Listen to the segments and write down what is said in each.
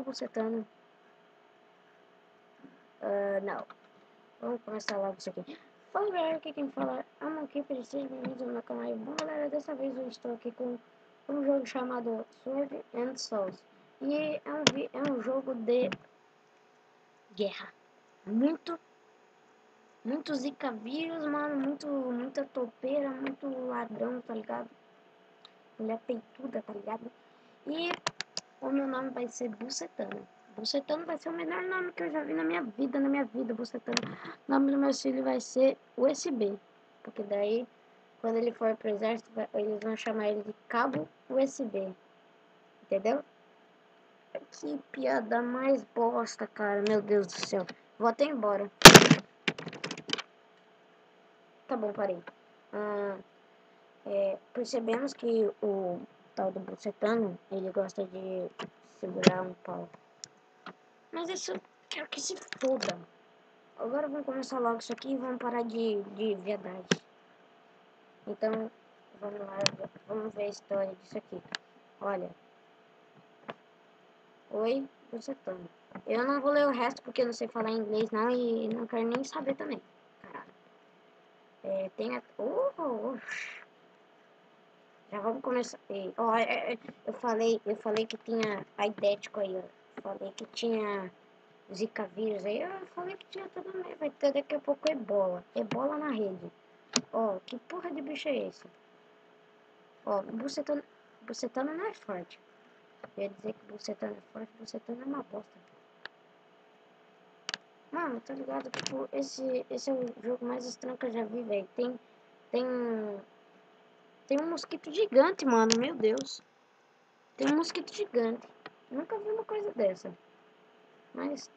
bucetando. Não. Vamos começar logo isso aqui. Fala galera, aqui quem fala é a Monkey, sejam bem-vindos ao meu canal. Bom galera, dessa vez eu estou aqui com um jogo chamado Sword and Souls. E é um jogo de guerra. Muito zica vírus, mano, muita topeira, muito ladrão, tá ligado? Mulher peituda, tá ligado? E o meu nome vai ser Bucetano. Bucetano vai ser o melhor nome que eu já vi na minha vida, Bucetano. O nome do meu filho vai ser USB. Porque daí, quando ele for pro exército, eles vão chamar ele de Cabo USB. Entendeu? Que piada mais bosta, cara. Meu Deus do céu. Vou até embora. Tá bom, parei. Percebemos que o tal do Bucetano, ele gosta de segurar um pau. Mas isso, quero que se foda. Agora vamos começar logo isso aqui e vamos parar de viadagem. Então, vamos lá, vamos ver a história disso aqui. Olha. Oi, Bucetano. Eu não vou ler o resto porque eu não sei falar inglês não e não quero nem saber também. Caralho. Tem a... Já vamos começar. Eu falei que tinha aidético aí, ó. Falei que tinha Zika vírus aí. Eu falei que tinha tudo mesmo. Vai ter daqui a pouco ebola. Ebola na rede. Ó, que porra de bicho é esse? Ó, Bucetano não é forte. Eu ia dizer que Bucetano é forte, Bucetano é uma bosta. Mano, tá ligado? Tipo, esse é o jogo mais estranho que eu já vi, velho. Tem um mosquito gigante, mano. Meu Deus. Tem um mosquito gigante. Nunca vi uma coisa dessa. Mas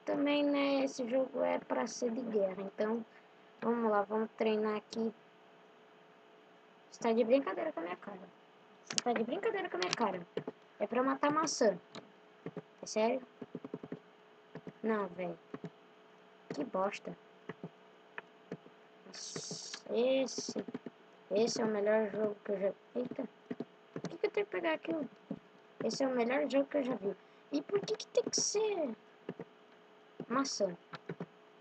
também, né, esse jogo é pra ser de guerra. Então, vamos lá, vamos treinar aqui. Você tá de brincadeira com a minha cara. Você tá de brincadeira com a minha cara. É pra matar maçã. É sério? Não, velho. Que bosta. Nossa, esse é o melhor jogo que eu já... Eita. Por que eu tenho que pegar aquilo? Esse é o melhor jogo que eu já vi. E por que tem que ser maçã?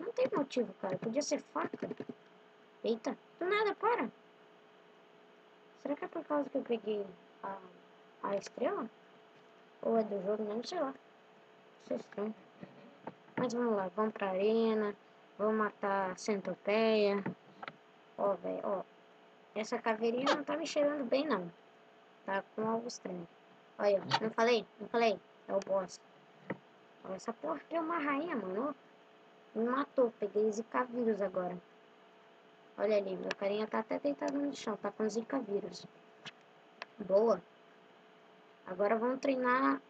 Não tem motivo, cara. Podia ser faca. Eita. Do nada, para. Será que é por causa que eu peguei a estrela? Ou é do jogo? Não sei lá. Isso é estranho. Mas vamos lá. Vamos pra arena. Vamos matar a centopeia. Ó, velho. Ó. Essa caveirinha não tá me cheirando bem, não. Tá com algo estranho. Olha, não falei? Não falei? É o boss. Olha, essa porra aqui é uma rainha, mano. Me matou. Peguei Zika vírus agora. Olha ali, meu carinha tá até deitado no chão. Tá com Zika vírus. Boa. Agora vamos treinar.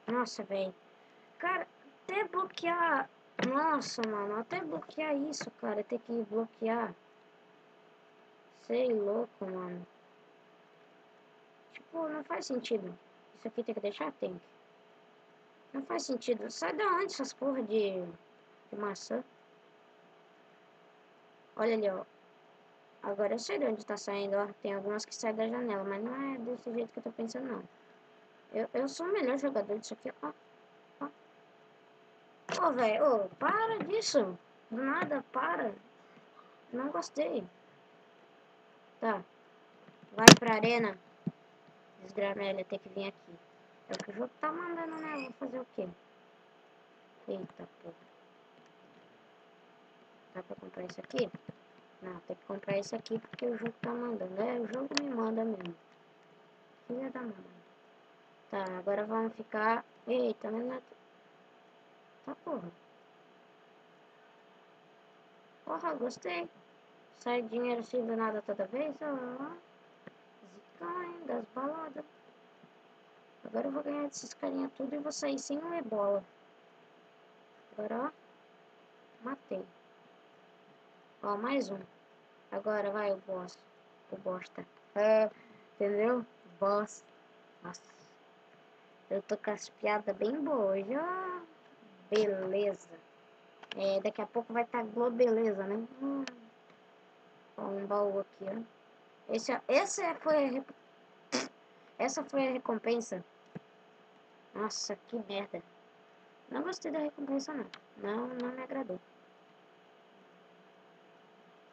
Nossa, velho. Cara, até bloquear. Nossa, mano. Até bloquear isso, cara. Tem que bloquear. Sei louco, mano. Tipo, não faz sentido. Isso aqui tem que deixar? Tem que. Não faz sentido. Sai da onde essas porra de maçã? Olha ali, ó. Agora eu sei de onde tá saindo, ó. Tem algumas que saem da janela, mas não é desse jeito que eu tô pensando, não. Eu sou o melhor jogador disso aqui, ó. Ô, velho, ô, para disso. Do nada, para. Não gostei. Tá. Vai pra arena. Desgramelha, tem que vir aqui. É o que o jogo tá mandando, né? Vou fazer o quê? Eita, pô. Dá pra comprar isso aqui? Não, tem que comprar isso aqui porque o jogo tá mandando. É, o jogo me manda mesmo. Filha da mãe. Tá, agora vamos ficar... Eita, mas não é... Tá, porra. Porra, gostei. Sai dinheiro assim do nada toda vez, ó. Zicão, das baladas. Agora eu vou ganhar desses carinha tudo e vou sair sem um ebola. Agora, ó. Matei. Ó, mais um. Agora vai o boss. O bosta. Entendeu? Boss. Nossa. Eu tô com as piadas bem boas. Ó. Beleza. Daqui a pouco vai estar Globeleza, né? Ó, um baú aqui, ó. Essa foi a recompensa. Nossa, que merda. Não gostei da recompensa, não. Não me agradou.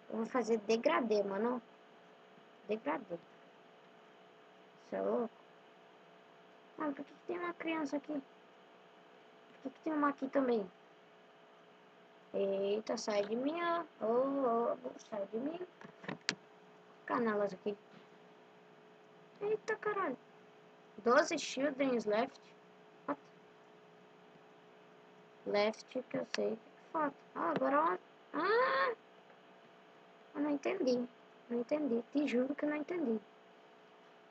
Eu vou fazer degradê, mano. Degradê. Isso é louco? Mano, por que tem uma criança aqui? Por que tem uma aqui também? Eita, sai de mim, ó. Sai de mim. Canelas aqui. Eita, caralho. 12 children's left. What? Left, que eu sei. Que falta. Ah, agora... Ah! Eu não entendi. Não entendi. Te juro que eu não entendi.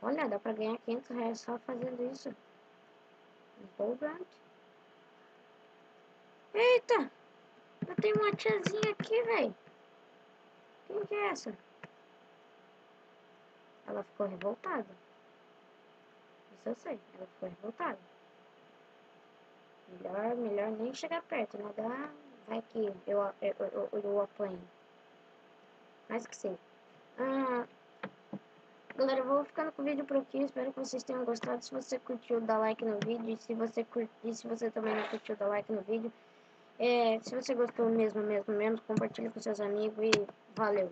Olha, dá pra ganhar 500 reais só fazendo isso. Empolgante. Eita! Eu tenho uma tiazinha aqui, velho. Quem que é essa? Ela ficou revoltada. Isso eu sei. Ela ficou revoltada. Melhor nem chegar perto, né? Vai que eu apanho. Mas que sei. Galera, eu vou ficando com o vídeo por aqui. Espero que vocês tenham gostado. Se você curtiu, dá like no vídeo. E se você também não curtiu, dá like no vídeo. Se você gostou mesmo, compartilha com seus amigos e valeu.